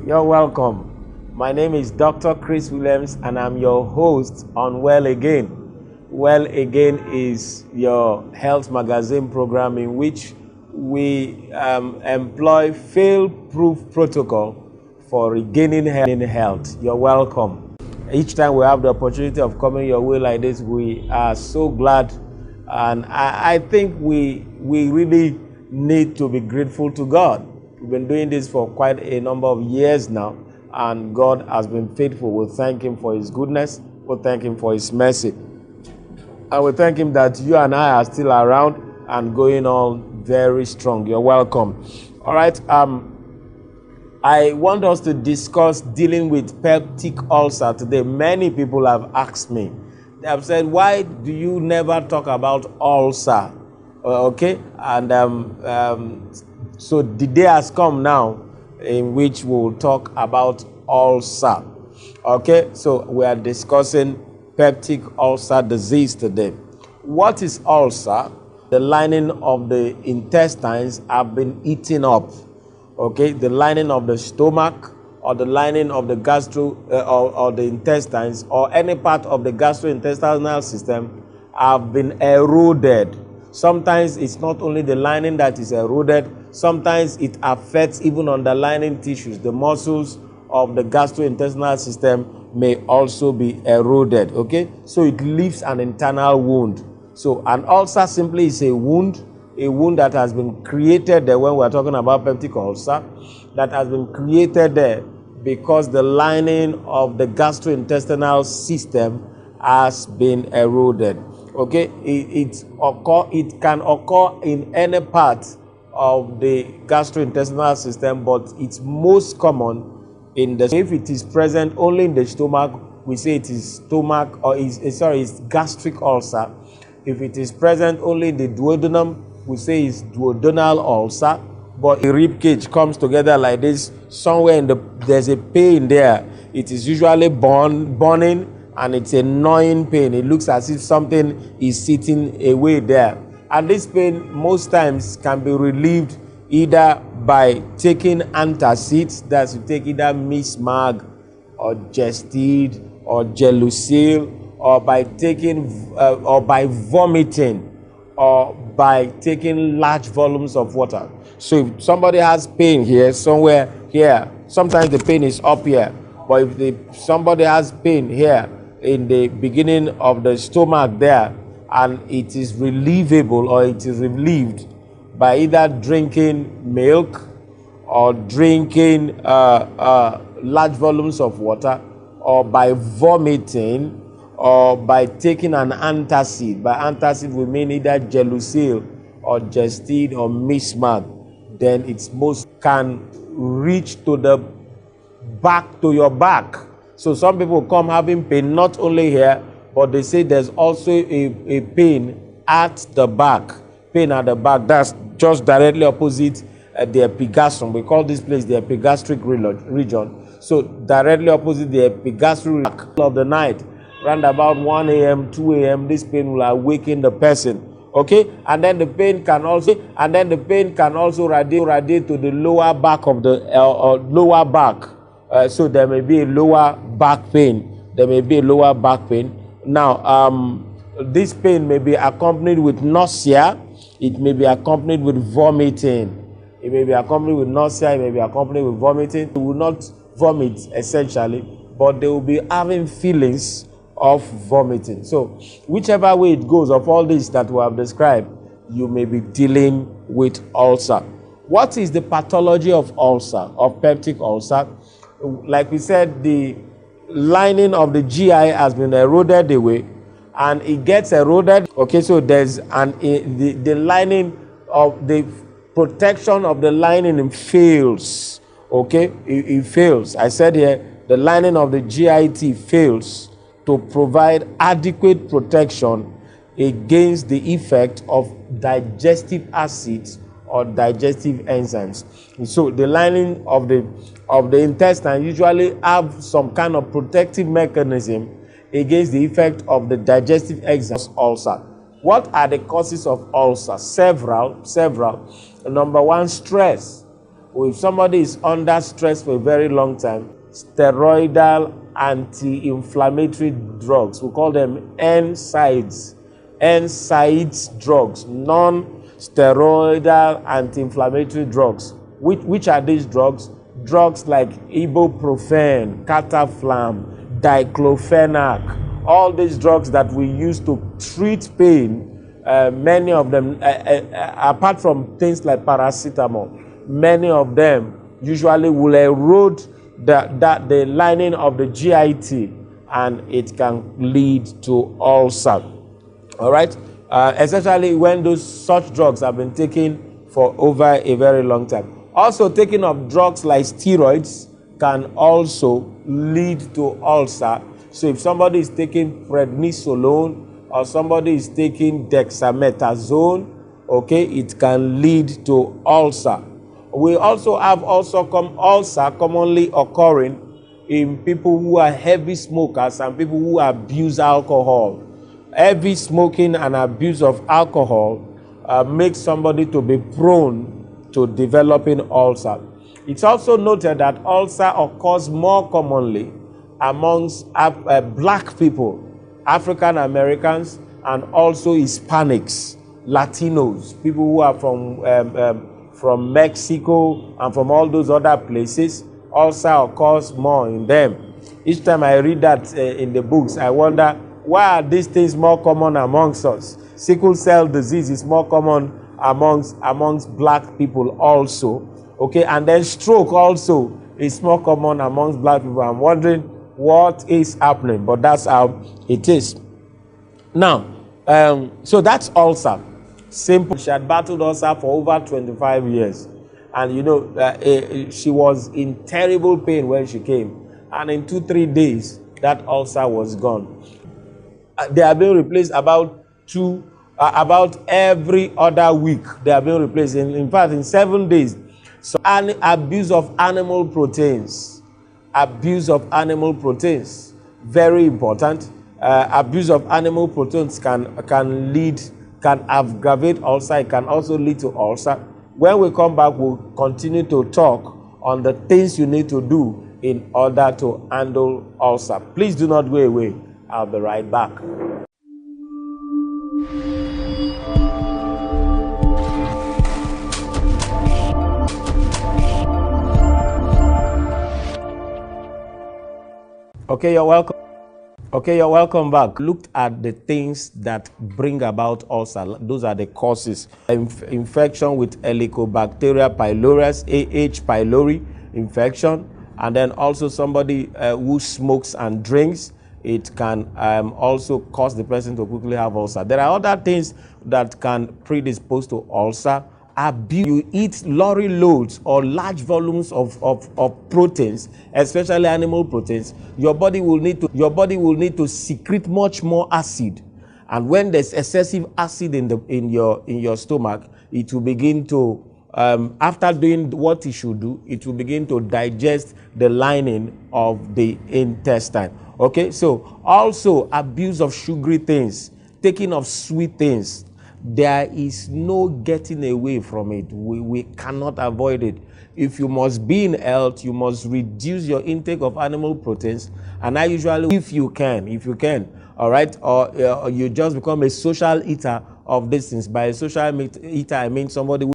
You're welcome. My name is Dr. Chris Williams and I'm your host on Well Again. Well Again is your health magazine program in which we employ fail-proof protocol for regaining health. You're welcome. Each time we have the opportunity of coming your way like this, we are so glad, and I think we really need to be grateful to God. We've been doing this for quite a number of years now, and God has been faithful. We thank Him for His goodness. We thank Him for His mercy. And we thank Him that you and I are still around and going on very strong. You're welcome. All right. I want us to discuss dealing with peptic ulcer today. Many people have asked me. They have said, why do you never talk about ulcer? Okay. And so the day has come now in which we will talk about ulcer. Okay, so we are discussing peptic ulcer disease today. What is ulcer? The lining of the intestines have been eaten up. Okay, the lining of the stomach or the lining of the or the intestines or any part of the gastrointestinal system have been eroded. Sometimes it's not only the lining that is eroded, sometimes it affects even underlying tissues. The muscles of the gastrointestinal system may also be eroded, okay? So it leaves an internal wound. So an ulcer simply is a wound that has been created there when we're talking about peptic ulcer, that has been created there because the lining of the gastrointestinal system has been eroded. Okay, it can occur in any part of the gastrointestinal system, but it's most common in the. If it is present only in the stomach, we say it is stomach or it's gastric ulcer. If it is present only in the duodenum, we say it's duodenal ulcer. But the rib cage comes together like this. Somewhere there's a pain there. It is usually burning. And it's a gnawing pain. It looks as if something is sitting away there. And this pain most times can be relieved either by taking antacids, that's to take either Mismag or Gestid or Genewsng, or by taking or by vomiting, or by taking large volumes of water. So if somebody has pain here, somewhere here, sometimes the pain is up here, but if somebody has pain here, in the beginning of the stomach there, and it is relievable or it is relieved by either drinking milk or drinking large volumes of water, or by vomiting, or by taking an antacid. By antacid we mean either Genewsng or Gestid or Mismag. Then it's most can reach to the back, to your back. So some people come having pain not only here, but they say there's also a pain at the back. Pain at the back, that's just directly opposite the epigastrium. We call this place the epigastric region. So directly opposite the epigastric region of the night, around about 1 a.m., 2 a.m., this pain will awaken the person. Okay, and then the pain can also radiate to the lower back of the lower back. So there may be a lower back pain. Now, this pain may be accompanied with nausea. It may be accompanied with vomiting. It may be accompanied with nausea. It may be accompanied with vomiting. They will not vomit essentially, but they will be having feelings of vomiting. So whichever way it goes, of all this that we have described, you may be dealing with ulcer. What is the pathology of ulcer, of peptic ulcer? Like we said, the lining of the GI has been eroded away, and it gets eroded. Okay, so there's the lining of the protection of the lining fails. Okay, it fails. I said here, the lining of the GIT fails to provide adequate protection against the effect of digestive acids or digestive enzymes. And so the lining of the intestine usually have some kind of protective mechanism against the effect of the digestive enzymes ulcer. What are the causes of ulcer? Several. Number one, stress. If somebody is under stress for a very long time, steroidal anti-inflammatory drugs, we call them NSAIDs. NSAIDs drugs, non-steroidal anti-inflammatory drugs. Which are these drugs? Drugs like ibuprofen, cataflam, diclofenac, all these drugs that we use to treat pain, many of them, apart from things like paracetamol, many of them usually will erode the lining of the GIT, and it can lead to ulcer. All right, especially when such drugs have been taken for over a very long time. Also, taking of drugs like steroids can also lead to ulcer. So if somebody is taking prednisolone or somebody is taking dexamethasone, okay, it can lead to ulcer. We also have ulcer commonly occurring in people who are heavy smokers and people who abuse alcohol. Heavy smoking and abuse of alcohol makes somebody to be prone to developing ulcer. It's also noted that ulcer occurs more commonly amongst black people, African Americans, and also Hispanics, Latinos, people who are from Mexico and from all those other places. Ulcer occurs more in them. Each time I read that in the books, I wonder, why are these things more common amongst us? Sickle cell disease is more common amongst black people also. Okay, and then stroke also is more common amongst black people. I'm wondering what is happening, but that's how it is. Now, so that's ulcer. Simple. She had battled ulcer for over 25 years. And she was in terrible pain when she came. And in 2-3 days, that ulcer was gone. They are being replaced about every other week. They are being replaced. In fact, in 7 days. So, abuse of animal proteins. Abuse of animal proteins. Very important. Abuse of animal proteins can aggravate ulcer. It can also lead to ulcer. When we come back, we'll continue to talk on the things you need to do in order to handle ulcer. Please do not go away. I'll be right back. Okay, you're welcome. Okay, you're welcome back. Looked at the things that bring about ulcer. Those are the causes. Infection with Helicobacter pylori, H. pylori infection, and then also somebody who smokes and drinks. It can also cause the person to quickly have ulcer. There are other things that can predispose to ulcer. Abuse. You eat lorry loads or large volumes of proteins, especially animal proteins. Your body will need to secrete much more acid, and when there's excessive acid in your stomach, it will begin to after doing what it should do, it will begin to digest the lining of the intestine. Okay, so also abuse of sugary things, taking of sweet things. There is no getting away from it. We cannot avoid it. If you must be in health, you must reduce your intake of animal proteins. And I usually, if you can, all right, or you just become a social eater of these things. By a social eater, I mean somebody who